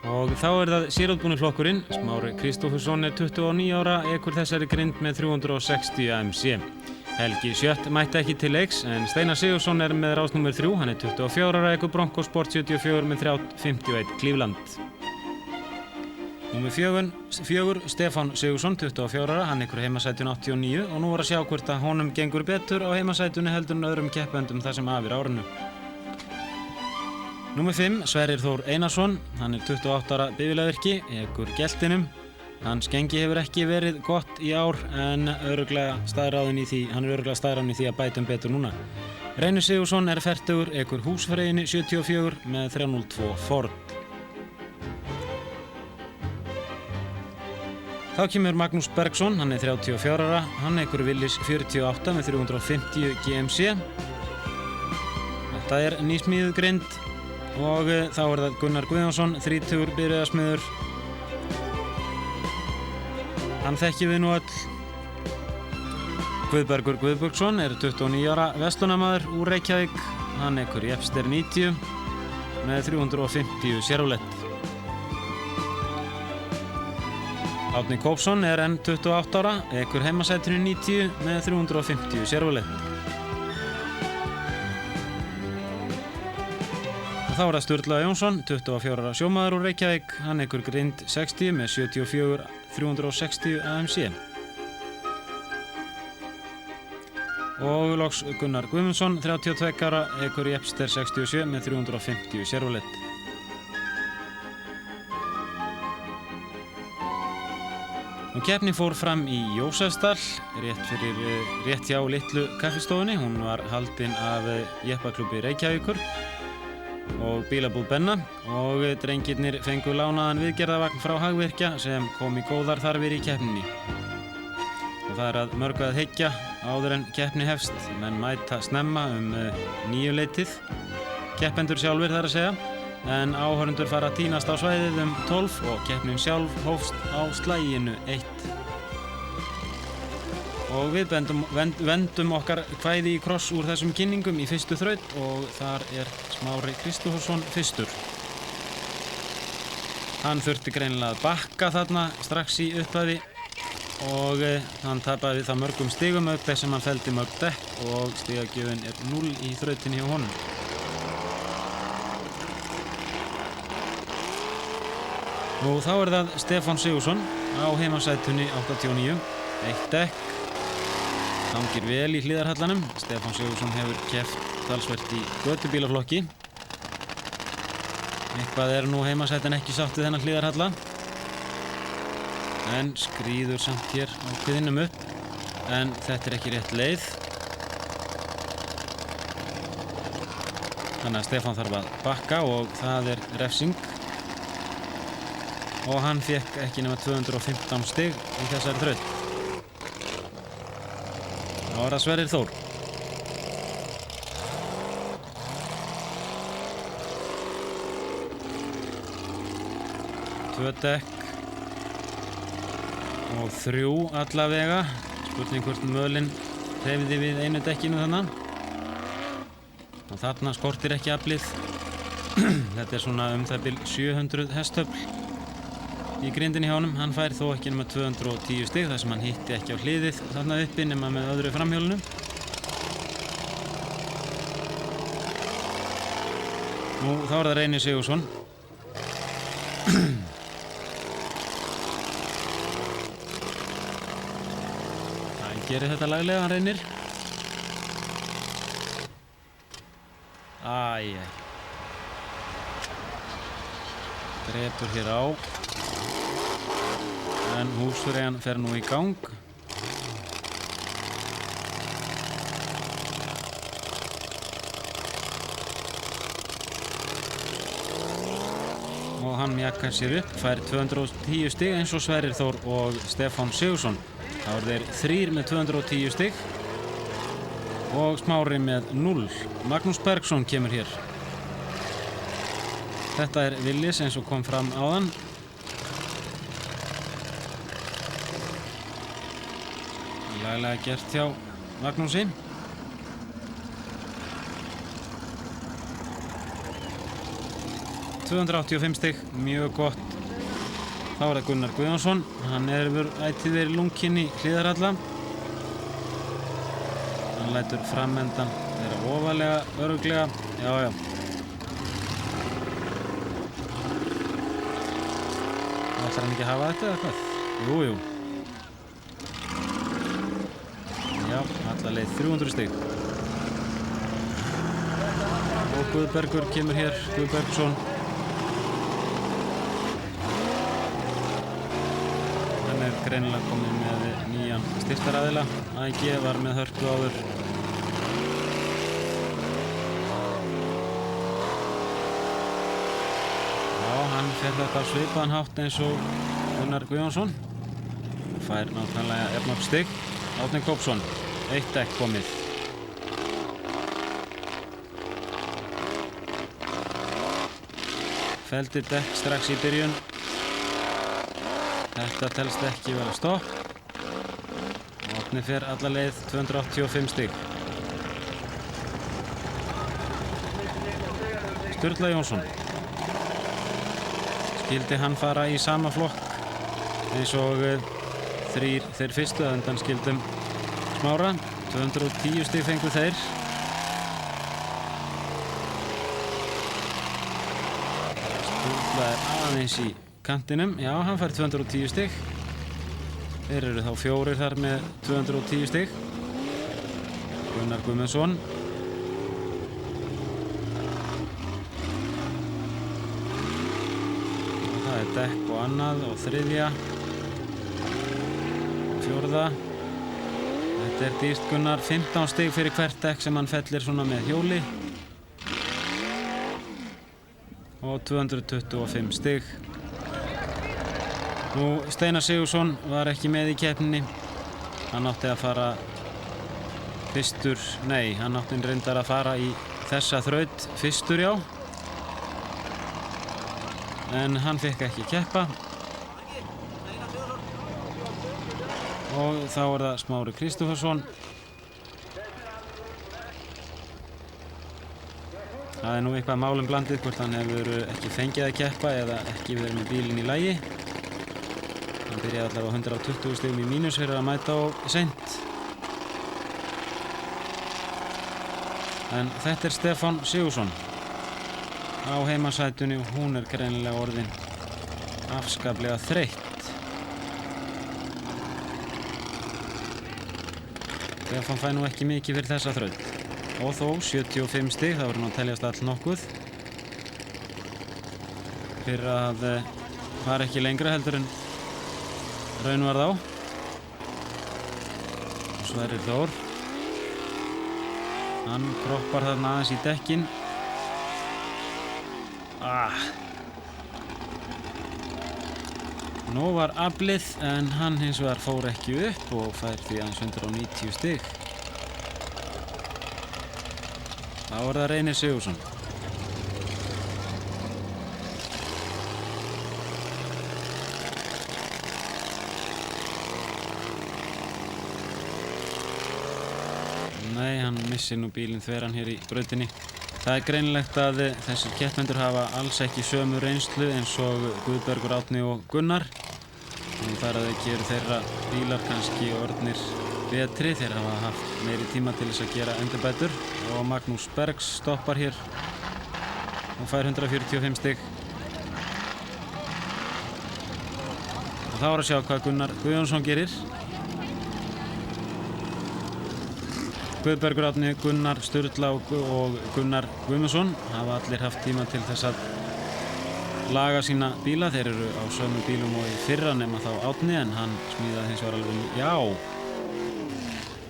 Og þá það sérútbúni flokkurinn. Smári Kristófersson 29 ára, ekur þessari grind með 360 AMC. Helgi Sjött mætti ekki til leiks, en Steinar Sigurðsson með rás númer 3, hann 24 ára, ekur Bronco Sport 74 með 351 Cleveland. Númer 4, Stefán Sigurðsson, 24 ára, hann ekur heimasætun 89 og nú að sjá hvort að honum gengur betur á heimasætunni heldur en öðrum keppendum þar sem af árinu. Númer 5, Sverrir Þór Einarsson, hann 28 ára bifvélavirki, ekur Geltinum. Hans gengi hefur ekki verið gott í ár en hann örugglega staðráðinn í því að bæta betur núna. Reynir Sigurðsson fertugur, ekur Húsfreyjunni 74 með 302 Ford. Þá kemur Magnús Bergsson, hann 34 ára, hann ekur Willys 48 með 350 GMC. Þetta nýsmíðuð grind. Og þá það Gunnar Guðjónsson, 30 bifreiðasmiður. Hann þekkjum við nú öll. Guðbergur Guðbergsson 29 ára verslunarmaður úr Reykjavík. Hann ekur Jepster 90 með 350 Chevrolet. Árni Kópsson enn 28 ára, ekur heimasætinu 90 með 350 Chevrolet. Þá það Sturla Jónsson, 24 ára sjómaður úr Reykjavík, hann ekur grind 60 með 74 360 AMC. Og loks Gunnar Guðmundsson, 32 ára, ekur Jepster 67 með 350 Chevrolet. Keppnin fór fram í Jósefsdal, rétt hjá litlu kaffistofunni. Hún var haldin af Jeppaklúbbi Reykjavíkur og bílabúð Benna og drengirnir fengu lánaðan viðgerðavagn frá Hagvirkja sem kom í góðar þarfir í keppninni. Og það að mörgu að hyggja áður en keppni hefst. Menn mæta snemma 9-leytið, keppendur sjálfir þar að segja, en áhorfendur fara að tínast á svæðið 12 og keppnin sjálf hófst á slaginu 1. Og við vendum okkar kvæði í kross úr þessum kynningum í fyrstu þraut og þar Smári Kristófersson fyrstur. Hann þurfti greinilega að bakka þarna strax í upphafi og hann tapaði það mörgum stigum auk þess sem hann felldi mörg dekk og stigagjöfin 0 í þrautinni hjá honum. Og þá það Stefán Sigurðsson á heimasætunni 89, 1 dekk. Hangir vel í hliðarhallanum. Stefán Sigurðsson hefur keppt talsvert í götubílaflokki. Eitthvað nú heimasætan ekki sátt við þennan hliðarhalla. En skríður samt hér á kviðinum upp. En þetta ekki rétt leið. Þannig að Stefán þarf að bakka og það refsing. Og hann fékk ekki nema 215 stig í þessari þraut. Þá það Sverrir Þór. Tvö dekk og 3 allavega. Spurning hvort mölin hreyfði við einu dekkinu þannig. Og þarna skortir ekki aflið. Þetta svona það bil 700 hestöfl í grindinni hjá honum. Hann fær þó ekki nema 210 stig þar sem hann hitti ekki á hliðið þarna uppi nema með öðru framhjólinu. Nú þá það Reynir Sigurðsson. Hann gerir þetta laglega, hann Reynir. Drepur hér á. En Húsfreyjan fer nú í gang. Og hann mjakar sér upp, fær 210 stig eins og Sverrir Þór og Stefán Sigurðsson. Þá þeir 3 með 210 stig og Smári með 0. Magnús Bergsson kemur hér. Þetta Willys eins og kom fram áðan. Laglega gert hjá Magnúsi. 285 stig, mjög gott. Þá er það Gunnar Guðjónsson, hann hefur ætíð verið lunginn í Hlíðarhalla. Hann lætur framendan vera ofalega, örugglega, já. Ætlar hann ekki að hafa þetta eða hvað? Jú. Já, alla leið 300 stig. Og Guðbergur kemur hér, Guðbergsson. Hann er greinilega kominn með nýjan styrktaraðila. AEG var með Hörpu áður. Já, hann fer þetta á svipaðan hátt eins og Gunnar Guðjónsson. Fær náttúrulega jafn stig. Árni Kópsson, 1 dekk komið. Feldi dekk strax í byrjun. Þetta telst ekki vel að stopp. Árni fer alla leið 285 stig. Sturla Jónsson. Skildi hann fara í sama flokk eins og þeir fyrstu að undan skildum Smára. 210 stig fengu þeir. Sturla er aðeins í kantinum. Já, hann fær 210 stig. Þeir eru þá 4 þar með 210 stig. Gunnar Guðmundsson. Og það er dekk og annað og þriðja. Fjórða. Þetta er dýrt Gunnar. 15 stig fyrir hvert dekk sem hann fellir svona með hjóli. Og 225 stig. Nú, Steinar Sigurðsson var ekki með í keppninni. Hann átti að fara fyrstur, nei, hann átti reyndar að fara í þessa þraut fyrstur, já. En hann fékk ekki keppa. Og þá er það Smári Kristófersson. Það er nú eitthvað málum blandið hvort hann hefur ekki fengið að keppa eða ekki verið með bílinn í lagi. Hann byrjaði allavega á 120 stigum í mínus fyrir að mæta á seint. En þetta er Stefán Sigurðsson á heimasætunni og hún er greinilega orðin afskaplega þreytt. Stefán fær nú ekki mikið fyrir þessa þraut. Og þó 75 stig, það verður nú að teljast all nokkuð. Fyrir að fara ekki lengra heldur en raun var þá. Sverrir Þór. Hann kroppar þarna aðeins í dekkin. Nú var aflið en hann hins vegar fór ekki upp og fær því aðeins 190 stig. Þá er það Reynir Sigurðsson. Nei, hann missir nú bílinn þveran hér í brautinni. Það er greinilegt að þessir keppendur hafa alls ekki sömu reynslu eins og Guðbergur, Árni og Gunnar. Þannig þar að ekki eru þeirra bílar kannski orðnir betri. Þeir hafa haft meiri tíma til þess að gera endurbætur. Og Magnús Bergs stoppar hér og fær 145 stig. Og þá er að sjá hvað Gunnar Guðjónsson gerir. Guðbergur, Árni, Gunnar, Sturla og Gunnar Guðmundsson hafa allir haft tíma til þess að laga sína bíla. Þeir eru á sömu bílum og í fyrra nema þá Árni en hann smíðaði hins vegar alveg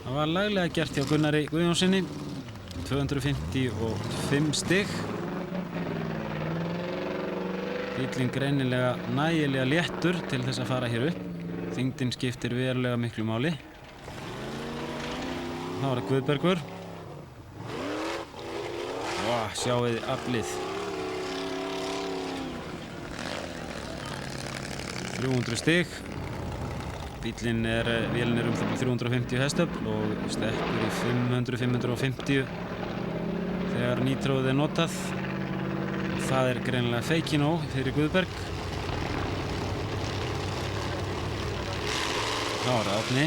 það var laglega gert hjá Gunnari Guðjónssoni. 255 stig. Bíllinn greinilega nægilega léttur til þess að fara hér upp. Þyngdin skiptir verulega miklu máli. Þá er það Guðbergur. Sjáið aflið. 300 stig. Bíllinn vélinn er það 350 hestöfl og stekkur í 500-550 þegar nítróið er notað. það greinilega Feikinó fyrir Guðberg. Þá Árni.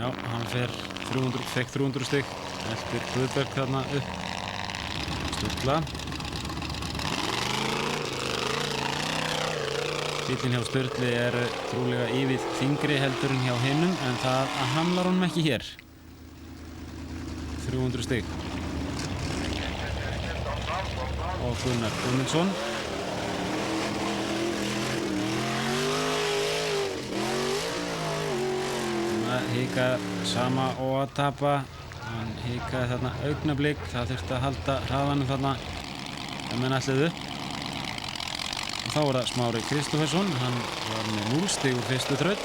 Já, hann fekk 300 stig eftir Guðberg þarna upp. Sturla. Bíllinn hjá Sturli trúlega yfir þyngri heldur en hjá hinum, en það hamlar honum ekki hér. 300 stig. Og Gunnar Guðmundsson. Hann hikaði sama og að tapa. Hann hikaði þarna augnablik. Það þurfti að halda hraðanum þarna ef menn ætluðu. Og þá það Smári Kristófersson. Hann var með 0 stig úr fyrstu þraut.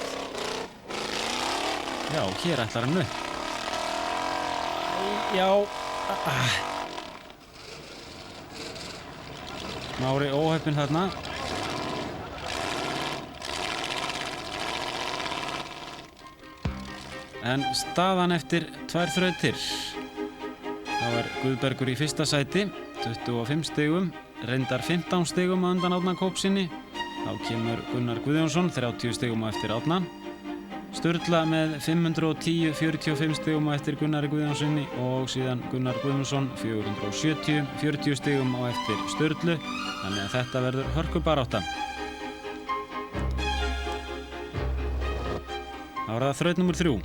Já, hér ætlar hann upp. Já. Smári óheppinn þarna. En staðan eftir 2 þrautir. Þá Guðbergur í fyrsta sæti, 25 stigum, reyndar 15 stigum á undan Árna Kópssyni. Þá kemur Gunnar Guðjónsson, 30 stigum á eftir Árna. Sturla með 510, 45 stigum á eftir Gunnari Guðjónssoni og síðan Gunnar Guðmundsson 470, 40 stigum á eftir Sturlu. Þannig að þetta verður hörkubarátta. Þá það þraut númer 3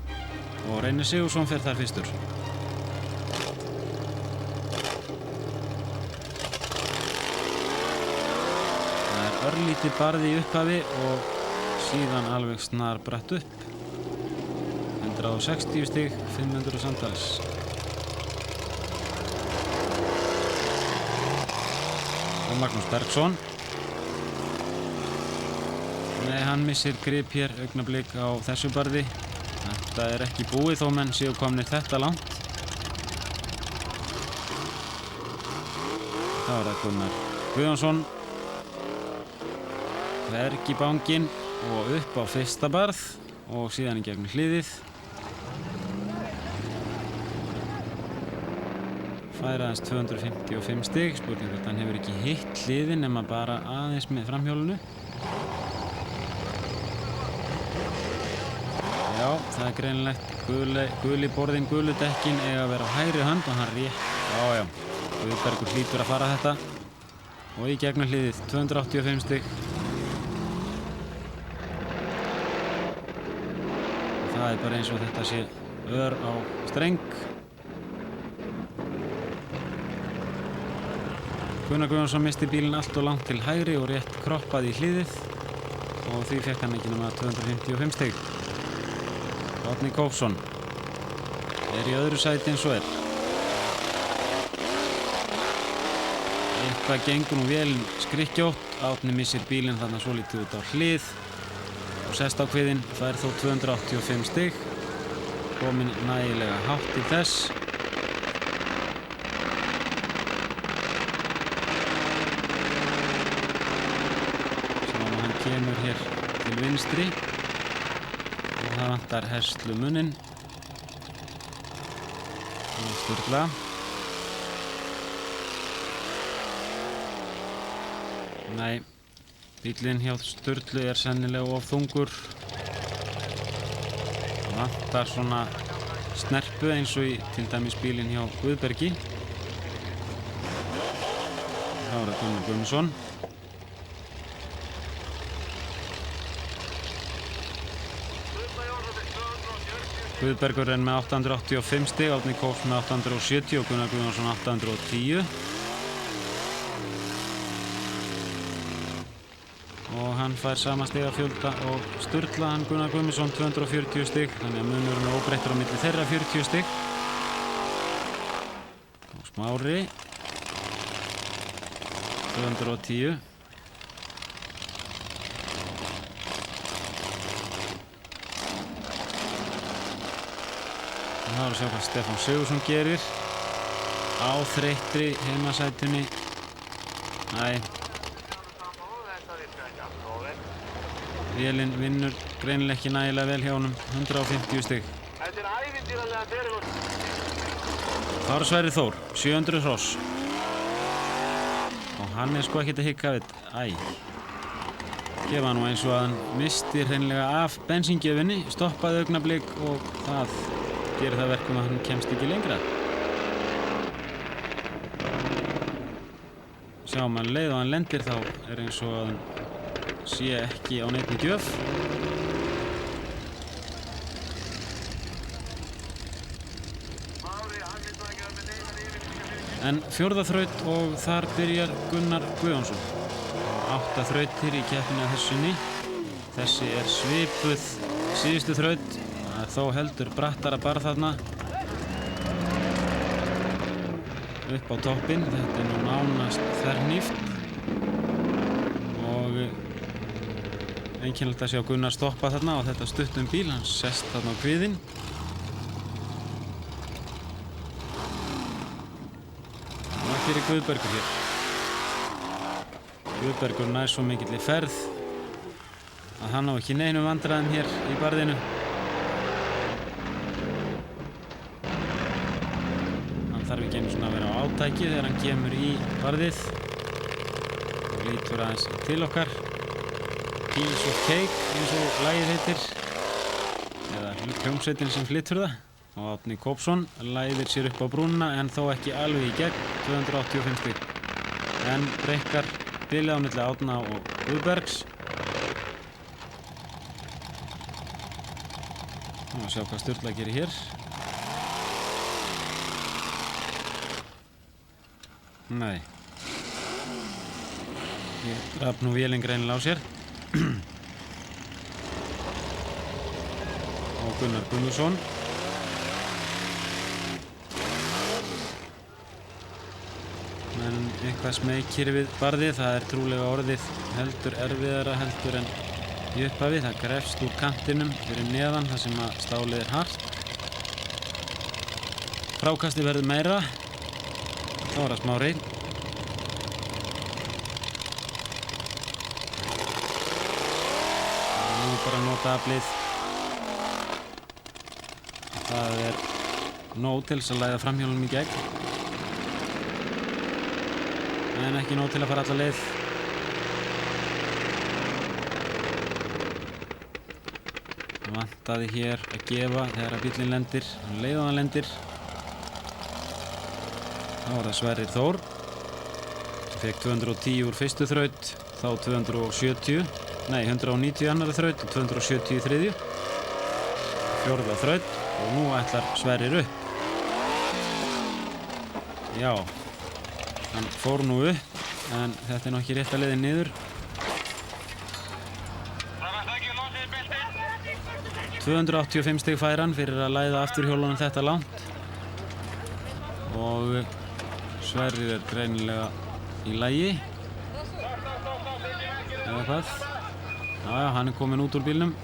og Reynir Sigurðsson fer þar fyrstur. Það örlítið barði í upphafi og síðan alveg snar bratt upp. 160 stig, 500 samtals. Og Magnús Bergsson. Nei, hann missir grip hér augnablik á þessu barði. Þetta ekki búið þó menn séu komnir þetta langt. Þá það Gunnar Guðjónsson. Hvergi banginn og upp á fyrsta barð og síðan í gegnum hliðið. Fær aðeins 255 stig, spurning hvort hann hefur ekki hitt hliðin nema bara aðeins með framhjólinu. Já, það greinilegt. Guli borðin, gulu dekkin eiga að vera á hægri hönd og hann rétt. Já. Guðbergur hlýtur að fara þetta. Og í gegnum hliðið 285 stig. Það bara eins og þetta sé ör á streng. Gunnar Guðjónsson misti bílinn allt og langt til hægri og rétt kroppaði í hliðið og því fekk hann ekki nema 255 stig. Árni Kópsson í öðru sæti eins og Eitthvað gengur nú vel skrykkjótt. Árni missir bílinn þarna svolítið út á hlið og sest á kviðinn, fær þó 285 stig. Kominn nægilega hátt til þess. Kemur hér til vinstri og það vantar herslumuninn og Sturla. Nei, bíllinn hjá Sturlu sennilega of þungur. Það vantar svona snerpu eins og í til dæmis bílinn hjá Guðbergi. Þá Gunnar Guðmundsson. Guðbergur með 885 stig, Árni Kóps með 870 og Gunnar Guðjónsson 810. Og hann fær sama stigafjölda og Sturla, hann Gunnar Guðmundsson 240 stig, þannig að munurinn óbreyttur á milli þeirra 40 stig. Og Smári 210. Það að sjá hvað Stefán Sigurðsson gerir á þreyttri heimasætunni. Nei. Vélinn vinnur greinilega ekki nægilega vel hjá honum. 150 stig. Þetta ævintýri Það var Sverrir Þór, 700 hross. Og hann sko ekkert að hika við. Gefa nú eins og að hann misti hreinlega af bensíngjöfinni, stoppaði augnablik og það gerir það verkum að hann kemst ekki lengra. Sjáum að leið og hann lendir þá eins og að hann sé ekki á neinni gjöf. En fjórða þraut og þar byrjar Gunnar Guðjónsson. 8 þrautir í keppninni að þessu sinni. Þessi svipuð síðustu þraut, þó heldur brattara bara þarna. Upp á toppinn, þetta nú nánast þverhníft. Og einkennilegt að sjá Gunnar stoppa þarna á þetta stuttum bíl, hann sest þarna á kviðinn. Og það fyrir Guðbergur hér. Guðbergur nær svo mikill í ferð að hann á ekki neinum vandræðum hér í barðinu. Hann þarf ekki einu svona að vera á átæki þegar hann kemur í barðið og lítur aðeins til okkar. Piece of Cake eins og lagið heitir, eða hljómsveitin sem flytur það. Og Árni Kópsson læðir sér upp á brúnna en þó ekki alveg í gegn, 285 stig. En breikkar bilið á milli Árna og Guðbergs. Nú að sjá hvað Sturla gerir hér. Nei. Ég draf nú vélinn greinilega á sér. Og Gunnar Guðmundsson. En eitthvað smekir við barðið, það trúlega orðið heldur erfiðara heldur en í upphafi. Það grefst úr kantinum fyrir neðan þar sem að stálið hart. Frákasti verður meira. Þá það Smári. Nú bara nota aflið. Það nóg til þess að læða framhjólunum í gegn. En ekki nóg til að fara alla leið. Það vantaði hér að gefa þegar að bíllinn lendir, leið og hann lendir. Þá var það Sverrir Þór. Fekk 210 úr fyrstu þraut, þá 190 í annarri þraut og 270 í þriðju. Fjórða þraut og nú ætlar Sverrir upp. Já. Hann fór nú upp, en þetta nú ekki rétt að leiðin niður. 285 stig fær hann fyrir að læða afturhjólunum þetta langt. Og Sverrir greinilega í lagi. Eða hvað? Já, hann komin út úr bílnum.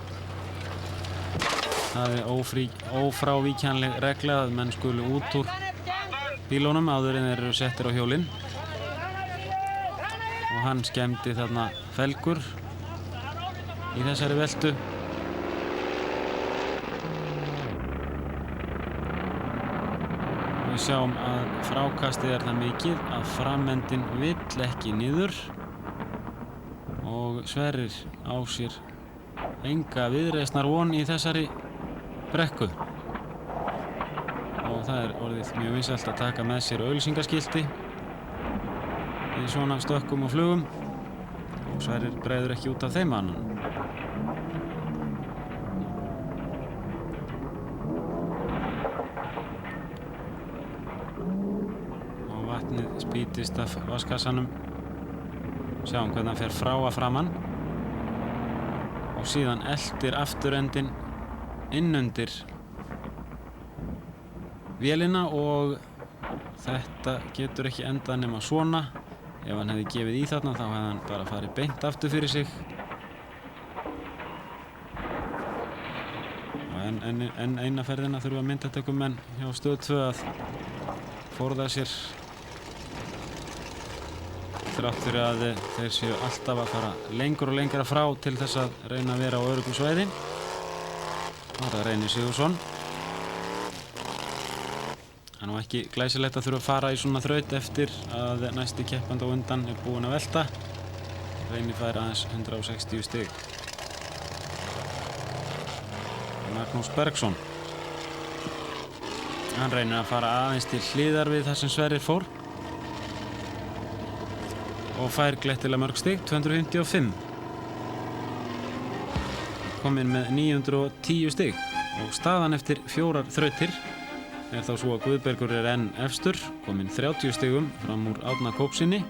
Það ófrávíkjanleg regla að menn skulu út úr bílunum áður en þeir eru settir á hjólinn. Og hann skemmdi þarna felgur í þessari veltu. Við sjáum að frákastið það mikið að framendin vill ekki niður og Sverrir á sér enga viðreisnar von í þessari brekku. Og það orðið mjög vinsælt að taka með sér auglýsingaskilti í svona stökkum og flugum og Sverrir breiður ekki út af þeim annan. Og vatnið spýtist af vaskassanum. Sjáum hvernig hann fer frá að framann og síðan eltir afturendin innundir vélina og þetta getur ekki endað nema svona. Ef hann hefði gefið í þarna þá hefði hann bara farið beint aftur fyrir sig. En eina ferðina þurfa myndatökumenn hjá Stöð 2 að forða sér þrátt fyrir að þeir séu alltaf að fara lengur og lengra frá til þess að reyna að vera á öruggu svæði. Það er Reynir Sigurðsson. Það er nú ekki glæsilegt að þurfa að fara í svona þraut eftir að næsti keppandi á undan er búinn að velta. Reynir fær aðeins 160 stig. Magnús Bergsson. Hann reynir að fara aðeins til hliðar við þar sem Sverrir fór. Og fær glettilega mörg stig, 255. Kominn með 910 stig. Og staðan eftir 4 þrautir er þá svo að Guðbergur er enn efstur, kominn 30 stigum fram úr Árna Kópssyni.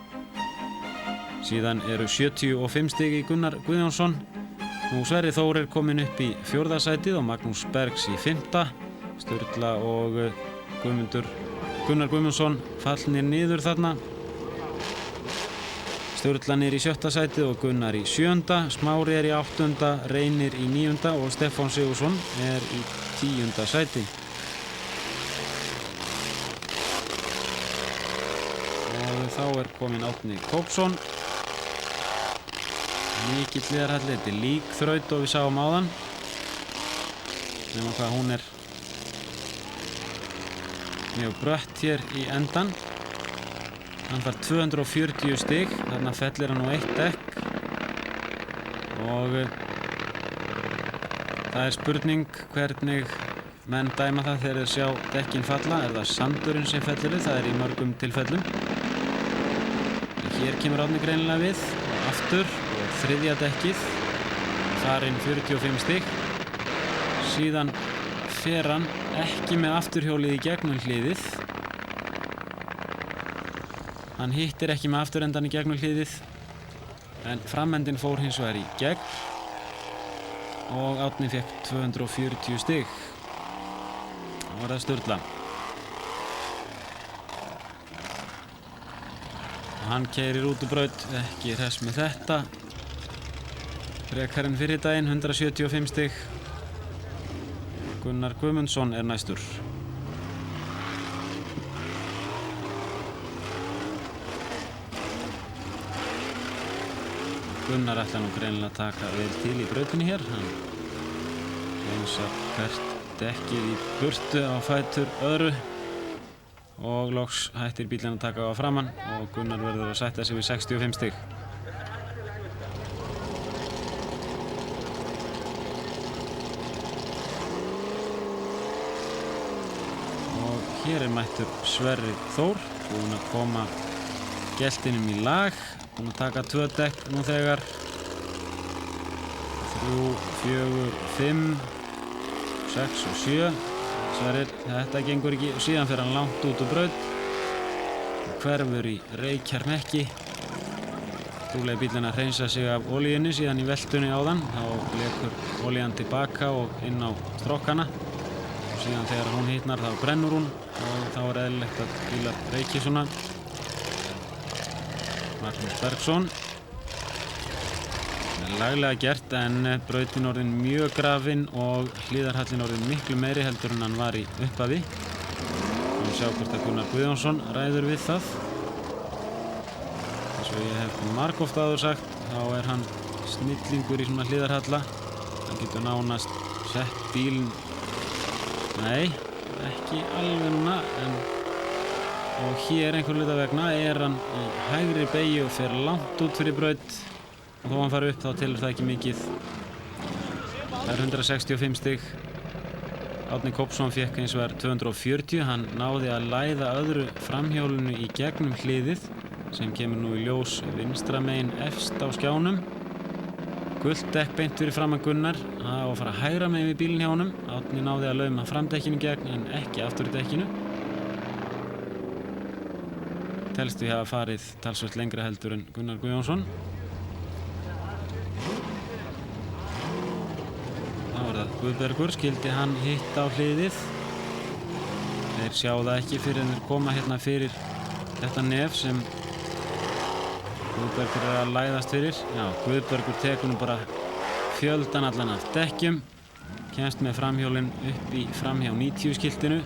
Síðan eru 75 stig í Gunnar Guðjónsson. Nú Sverrir Þór er kominn upp í 4. sætið og Magnús Bergs í 5. Sturla og Gunnar Guðmundsson fallnir niður þarna. Sturla niður í 7. sætið og Gunnar í 7. Smári er í 8. Reynir í 9. og Stefán Sigursson er í 10. sæti. Og þá er kominn Árni Kópsson. Mikill hliðarhalli, þetta er lík þraut og við sáum áðan. Nefnum hvað hún er mjög brött hér í endan. Hann fær 240 stig, þarna fellir hann á 1 dekk. Og það er spurning hvernig menn dæma það þegar þeir sjá dekkin falla. Er það sandurinn sem fellir þau? Það er í mörgum tilfellum. Hér kemur Árni greinilega við, aftur. 3. dekkið, farinn 45 stig. Síðan fer hann ekki með afturhjólið í gegnum hliðið. Hann hittir ekki með afturendan í gegnum hliðið, en framendin fór hins vegar í gegn og Árni fékk 240 stig. Það var það Sturla. Hann keyrir út úr braut, ekki hress með þetta. Frekar en fyrir daginn, 175 stig. Gunnar Guðmundsson er næstur. Gunnar ætlar nú greinilega að taka vel til í brautinni hér. Hann reynsar hvert dekkið í burtu á fætur öðru. Og loks hættir bílinn að taka á framann og Gunnar verður að sætta sig við 65 stig. Og hér er mættur Sverrir Þór, búinn að koma geltinum í lag, búinn að taka 2 dekk nú þegar. 3, 4, 5, 6 og 7. Sverrir, þetta gengur ekki og síðan fer hann langt út úr braut og hverfur í Reykjarhnekki. Trúlega bílinn að hreinsa sig af olíunni síðan í veltunni áðan. Þá lekur olían tilbaka og inn á strokkana og síðan þegar hún hitnar þá brennur hún og þá er eðlilegt að bílar reiki svona. Magnús Bergsson. Laglega gert en brautin orðin mjög grafin og hlíðarhallin orðin miklu meiri heldur en hann var í upphafi. Við sjá hvort að Gunnar Guðjónsson ræður við það. Eins og ég hef margoft áður sagt, þá er hann snillingur í svona hlíðarhalla. Hann getur nánast sett bílinn, nei, ekki alveg núna, og hér einhver hluta vegna er hann í hægri beygju og fer langt út fyrir braut. Og þó hann fari upp þá telur það ekki mikið. Það er 165 stig. Árni Kópsson fékk eins og er 240. Hann náði að læða öðru framhjólinu í gegnum hliðið sem kemur nú í ljós vinstra megin efst á skjánum. Gult dekk beint fyrir framan Gunnar. Það á að fara hægra megin við bílinn hjá honum. Árni náði að lauma framdekkinu gegn en ekki aftur í dekkinu. Telst við hafa farið talsvert lengra heldur en Gunnar Guðjónsson. Guðbergur skildi hann hitta á hliðið. Þeir sjá það ekki fyrir en þeir koma hérna fyrir þetta nef sem Guðbergur er að læðast fyrir. Já, Guðbergur tekur nú bara fjöldan allan af dekkjum, kemst með framhjólinn upp í framhjá 90 skiltinu,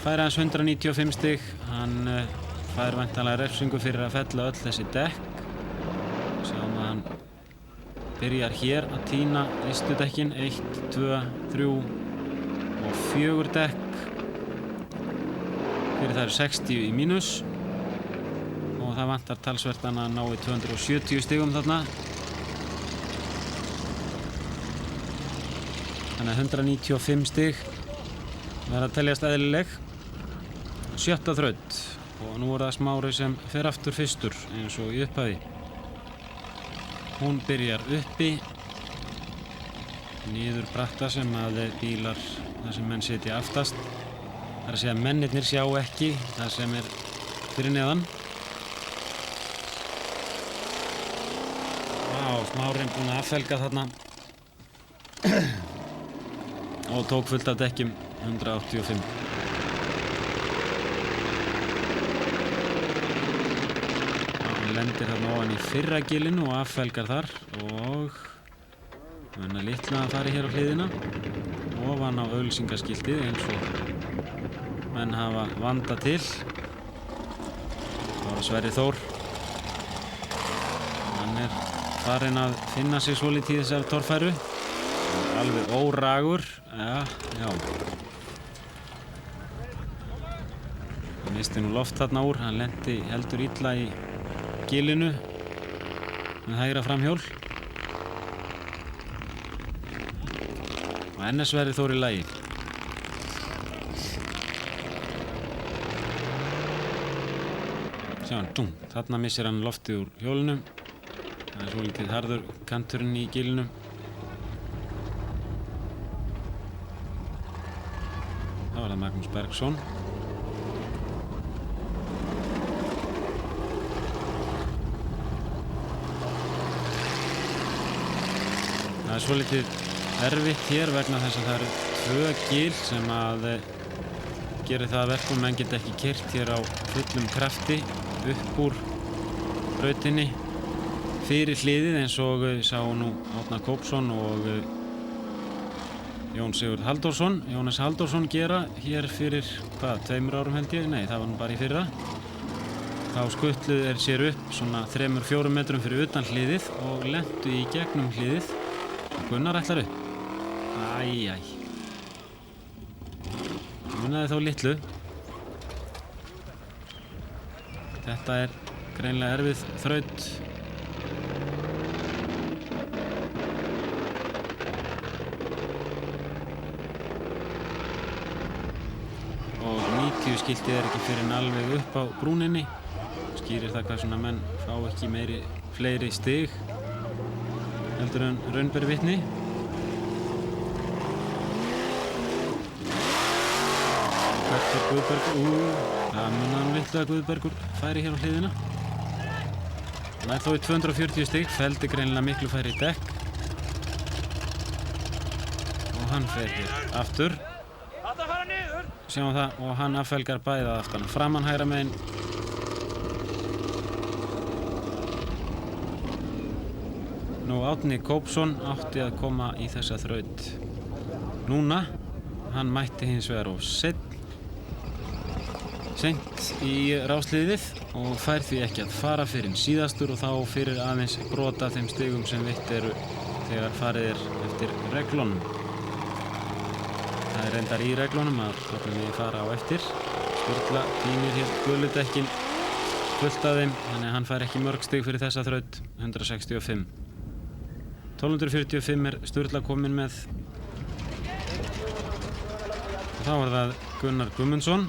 fær aðeins 195 stig. Hann fær væntanlega refsingu fyrir að fella öll þessi dekk. Sjáum að hann byrjar hér að tína ystu dekkin, 1, 2, 3 og 4 dekk. fyrir það 60 í mínus og það vantar talsvert að ná í 270 stigum þarna. Þannig að 195 stig verða að teljast eðlileg. 7. þraut og nú það Smári sem fer aftur fyrstur eins og í upphafi. Hún byrjar uppi, niður bratta sem að bílar þar sem menn sitja aftast. Það að segja að mennirnir sjá ekki það sem fyrir neðan. Smári búinn að affelga þarna og tók fullt af dekkjum 185. Hann lendir þarna ofan í fyrra gilinu og affelgar þar og menna litla að fara hér á hliðina ofan á auglýsingaskiltið eins og menn hafa vandað til. Það var Sverrir Þór. Hann farinn að finna sig svolítið í þessari torfæru. Alveg óragur. Já. Hann misti nú loft þarna úr. Hann lenti heldur illa í gilinu með hægra framhjól. Og enn Sverrir Þór í lagi. Sjá hann, þarna missir hann loftið úr hjólinu. Það svolítið harður kanturinn í gilinu. Það var það Magnús Bergsson. Það svolítið erfitt hér vegna þess að það eru 2 gil sem að gerir það að verkum menn geta ekki keyrt hér á fullum krafti upp úr brautinni fyrir hliðið eins og sá nú Árna Kópsson og Jón Sigurð Halldórsson, Jónas Halldórsson gera hér fyrir, 2 árum held ég? Nei, það var nú bara í fyrra. Þá skutluðu sér upp svona 3-4 metrum fyrir utan hliðið og lentu í gegnum hliðið og Gunnar ætlar upp. Munaði þó litlu. Þetta greinilega erfið þraut. Og 90 skiltið ekki fyrir alveg upp á brúninni. Skýrir það hvað svona menn fá ekki fleiri stig heldur en raun ber vitni. Guðbergur, það munaði litlu að Guðbergur færi hér á hliðina. Hann þó í 240 stig, felldi greinilega miklu færri dekk. Og hann fer hér aftur. Sjáum það, og hann affelgar bæði að aftan. Framan hægra megin. Nú Árni Kópsson átti að koma í þessa þraut núna. Hann mætti hins vegar of seint í rásliðið og fær því ekki að fara fyrir síðastur og þá fyrir aðeins brota þeim stigum sem veitt eru þegar farið eftir reglunum. Það reyndar í reglunum að við fara á eftir. Sturla tínir hér guludekkin fullt af þeim, þannig að hann fær ekki mörg stig fyrir þessa þraut, 165. 1245 Sturla kominn með. Og þá var það Gunnar Guðmundsson.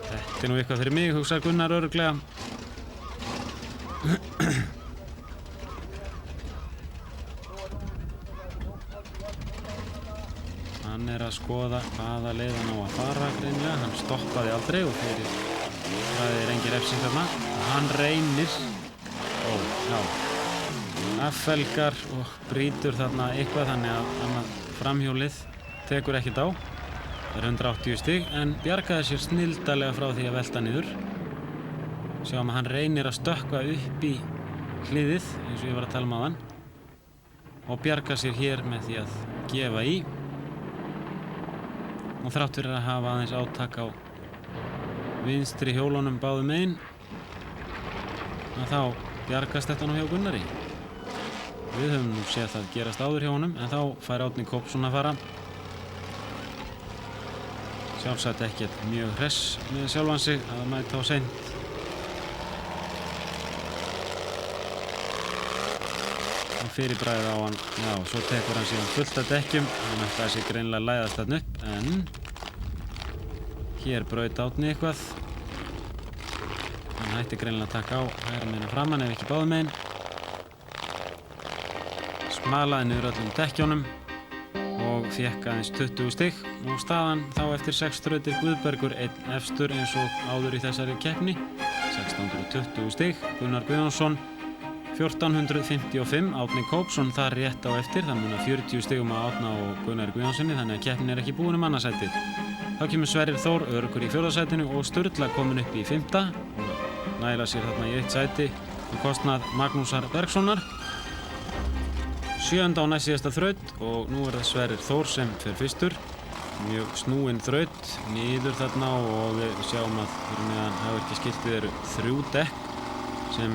Þetta nú eitthvað fyrir mig, hugsar Gunnar örugglega. Hann að skoða hvaða leið hann á að fara greinilega. Hann stoppaði aldrei og fyrir það engin refsing þarna. Hann reynir. Affelgar og brýtur þarna eitthvað þannig að framhjólið tekur ekkert á. Það 180 stig en bjargaði sér snildalega frá því að velta niður. Sjáum að hann reynir að stökkva upp í hliðið eins og ég var að tala um áðan og bjarga sér hér með því að gefa í. Og þrátt fyrir að hafa aðeins átak á vinstri hjólunum báðum megin þá bjargast þetta nú hjá Gunnari. Við höfum nú séð það gerast áður hjá honum en þá fær Árni Kópsson að fara. Sjálfsagt ekkert mjög hress með sjálfan sig að mæta á seint. Og fyrir bragðið á hann, já, svo tekur hann síðan fullt af dekkjum. Hann ætlaði sig greinilega að læðast þarna upp, en hér braut Árni eitthvað. Hann hætti greinilega að taka á hægra megin framan ef ekki báðum megin. Smalaði niður öllum dekkjónum og fékk aðeins 20 stig og staðan þá eftir 6 þrautir Guðbergur einn efstur eins og áður í þessari keppni, 1620 stig. Gunnar Guðjónsson 1455, Árni Kópsson þar rétt á eftir, það munar 40 stigum á Árna og Gunnar Guðjónssoni, þannig að keppnin er ekki búin annasætið. Þá kemur Sverrir Þór öruggur í 4. sætinu og Sturla komin upp í 5. og næla sér þarna í 1 sæti á kostnað Magnúsar Bergssonar. 7. og næst síðasta þraut og nú er það Sverrir Þór sem fer fyrstur. Mjög snúin þraut niður þarna og við sjáum að fyrir meðan hafvirkjaskiltið eru 3 dekk sem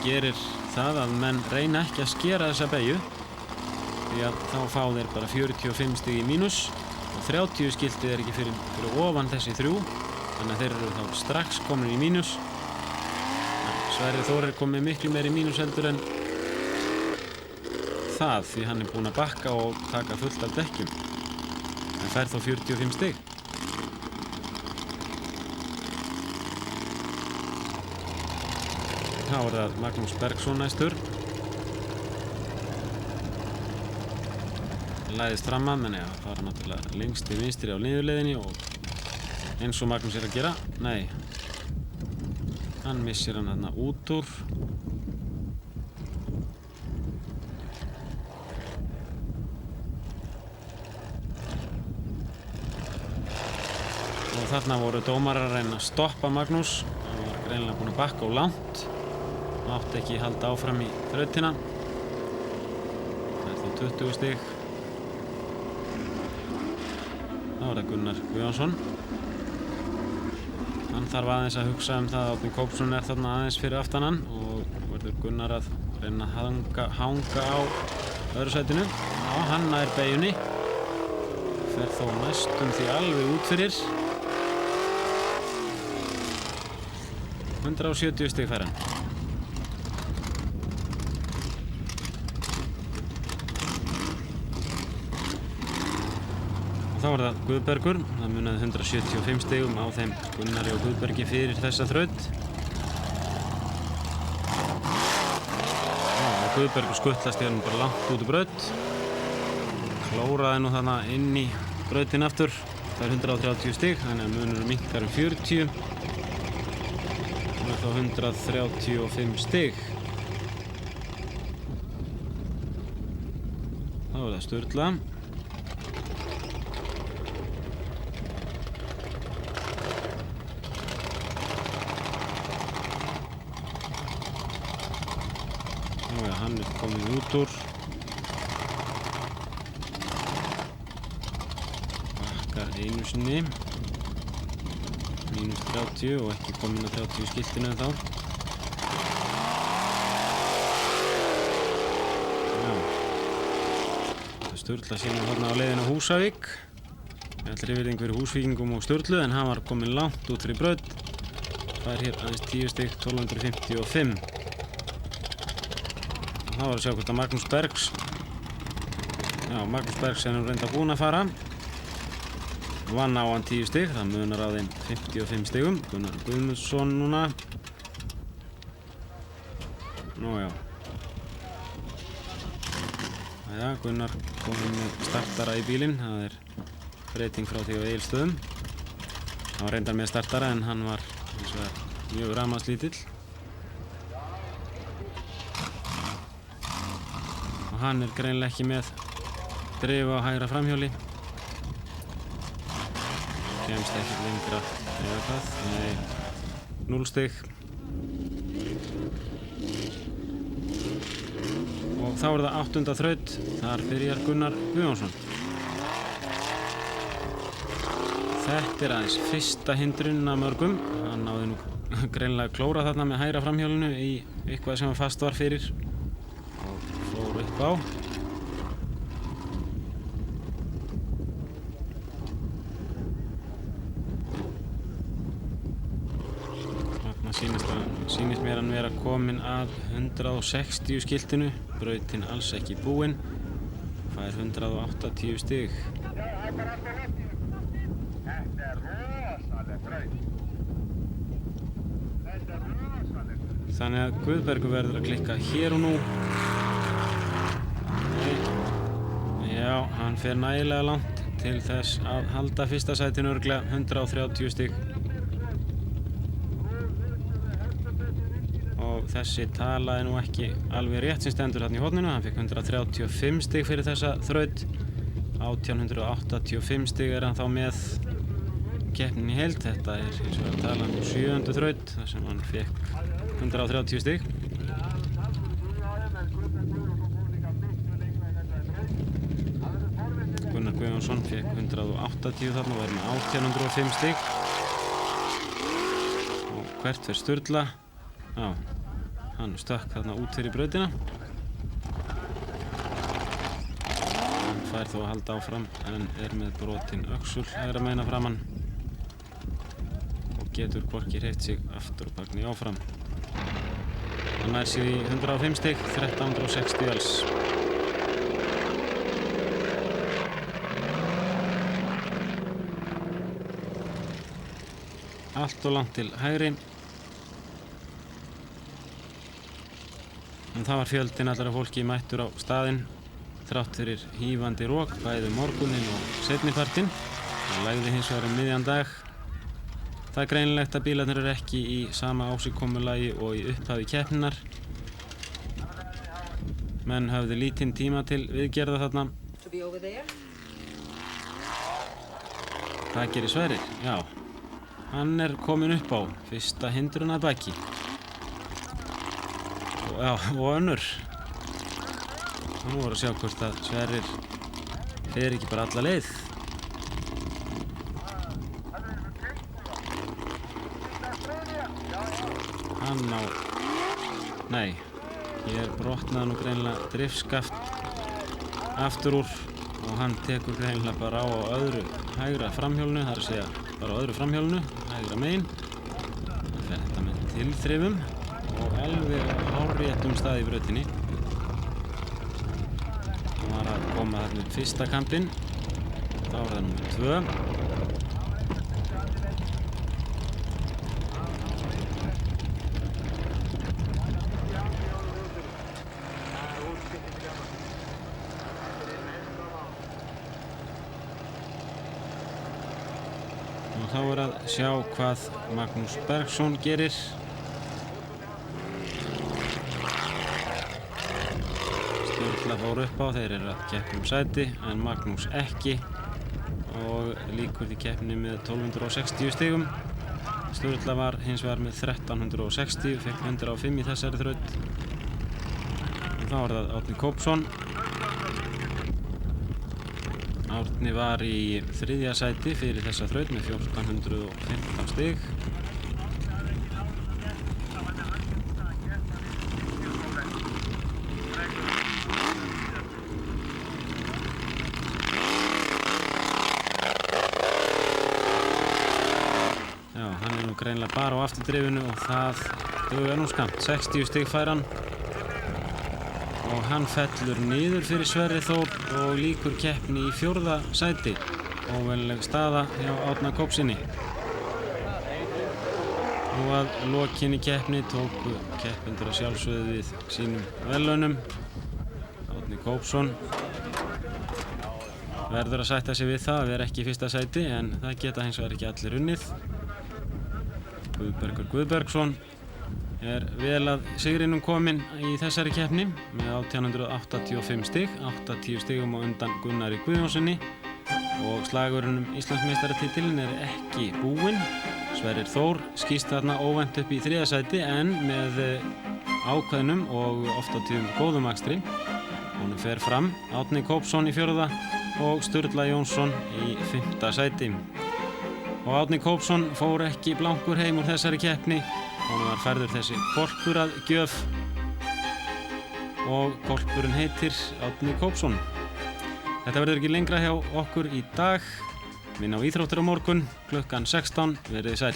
gerir það að menn reyna ekki að skera þessa beygju því að þá fá þeir bara 45 stig í mínus og 30 skiltið er ekki fyrir ofan þessi 3, þannig að þeir eru þá strax komin í mínus. Sverrir Þór er komið miklu meiri mínus heldur en það því hann er búinn að bakka og taka fullt af dekkjum. Hann fær þá 45 stig. Þá er það Magnús Bergsson næstur. Læðist fram að, menn það fara náttúrulega lengst til vinstri á niðurleiðinni og eins og Magnús er að gera. Nei, hann missir hann þarna út úr. Og þarna voru dómarar að reyna að stoppa Magnús. Hann var greinilega búinn að bakka og langt. Átti ekki halda áfram í þrautina. Það er þá 20 stig. Þá er það Gunnar Guðjónsson. Hann þarf aðeins að hugsa það að Árni Kópsson er þarna aðeins fyrir aftan hann og verður Gunnar að reyna að hanga á öðru sætinu. Já, hann nær beygjunni. Fer þó næstum því alveg út fyrir. 170 stig fær hann. Og þá er það Guðbergur. Það munaði 175 stigum á þeim Gunnari og Guðbergi fyrir þessa þraut. Og Guðbergur skuttlast hérna bara langt út úr braut. Klóraði nú þarna inn í brautin aftur. Það er 130 stig, þannig að munurinn minnkar 40. Það er þá 135 stig. Þá er það Sturla. Nú er hann kominn út úr. Bakkar einu sinni. Mínus 30 og ekki kominn að 30 skiltinu en þá. Já. Sturla síðan þarna á leiðin á Húsavík. Allir yfirleitt fyrir Húsvíkingum og Sturlu en hann var kominn langt út fyrir braut. Það er hér aðeins 10 stig, 1255. Og þá var að sjá hvort að Magnús Bergs. Já, Magnús Bergs er nú reynda búinn að fara. Vann á hann 10 stig, það munar á þeim 55 stigum. Gunnar Guðmundsson núna. Nú já. Jæja, Gunnar kominn með startara í bílinn. Það er breyting frá því á Egilsstöðum. Hann var reyndar með startara en hann var eins og mjög rafmagnslítill. Og hann er greinilega ekki með drif á hægra framhjóli. Kemst ekkert lengra eða hvað, nei, 0 stig. Og þá er það 8. þraut, þar byrjar Gunnar Guðjónsson. Þetta er aðeins fyrsta hindrunin af mörgum. Hann náði nú greinilega að klóra þarna með hægra framhjólinu í eitthvað sem hann fast var fyrir og fór upp á. Það sýnist mér hann vera kominn að 160 skiltinu, brautin alls ekki búinn, fær 180 stig. Þannig að Guðbergur verður að klikka hér og nú. Já, hann fer nægilega langt til þess að halda fyrsta sætinu örugglega, 130 stig. Og þessi talaði nú ekki alveg rétt sem stendur þarna í horninu. Hann fekk 135 stig fyrir þessa þraut. 1885 stig hann þá með keppnin í heild. Þetta hins vegar talan 7. þraut þar sem hann fekk 130 stig. Gunnar Guðjónsson fekk 180 þarna og er með 1805 stig. Og hvert fer Sturla? Já, hann stökk þarna út fyrir brautina. Hann fær þó að halda áfram en er með brotinn öxul hægra megin framan og getur hvorki hreyft sig aftur og bagni áfram. Hann nær sig í 105 stig, 1360 alls. Allt og langt til hægri. En það var fjöldinn allra fólki mættur á staðinn þrátt fyrir hífandi rok bæði morguninn og seinnipartinn. Það lægði hins vegar miðjan dag. Það er greinilegt að bílarnir eru ekki í sama ásigkomulagi og í upphafi keppninnar. Menn höfðu lítinn tíma til viðgerða þarna. Hvað gerir Sverrir? Já, hann er kominn upp á fyrsta hindrun að baki. Og önnur. Nú voru að sjá hvort að Sverrir fer ekki bara alla leið. Hann á... Nei, hér brotnaði nú greinilega driftskaft aftur úr og hann tekur greinilega bara á öðru hægra framhjólinu, það er að segja bara á öðru framhjólinu, hægra megin. Það fer þetta með tilþrifum og alveg hárréttum stað í brautinni. Hann var að koma þarna upp fyrsta kampinn, þá var það númer 2. Og þá er að sjá hvað Magnús Bergsson gerir. Sturla fór upp á, þeir eru að keppa sæti en Magnús ekki og lýkur því keppni með 1260 stigum. Sturla var hins vegar með 1360, fekk 105 í þessari þraut. Og þá er það Árni Kópsson. Árni var í 3. sæti fyrir þessa þraut með 1415 stig. Já, hann er nú greinilega bara á afturdrifinu og það dugar nú skammt. 60 stig fær hann. Og hann fellur niður fyrir Sverri Þór og lýkur keppni í 4. sæti. Óvenjuleg staða hjá Árna Kópssyni. Nú að lokinni keppni tóku keppendur að sjálfsögðu við sínum verðlaunum. Árni Kópsson verður að sætta sig við það að vera ekki í 1. sæti en það geta hins vegar ekki allir unnið. Guðbergur Guðbergsson er vel að sigrinum kominn í þessari keppni með 1885 stig, 80 stigum á undan Gunnari Guðjónssoni og slagurinn Íslandsmeistaratitilinn er ekki búinn. Sverrir Þór skýst þarna óvænt upp í 3. sæti en með ákveðnum og oft á tíðum góðum akstri. Honum fer fram Árni Kópsson í 4. og Sturla Jónsson í 5. sæti. Og Árni Kópsson fór ekki blankur heim úr þessari keppni. Honum var færður þessi hvolpur að gjöf og hvolpurinn heitir Árni Kópsson. Þetta verður ekki lengra hjá okkur í dag. Minna á íþróttir á morgun klukkan 16. Verið sæl.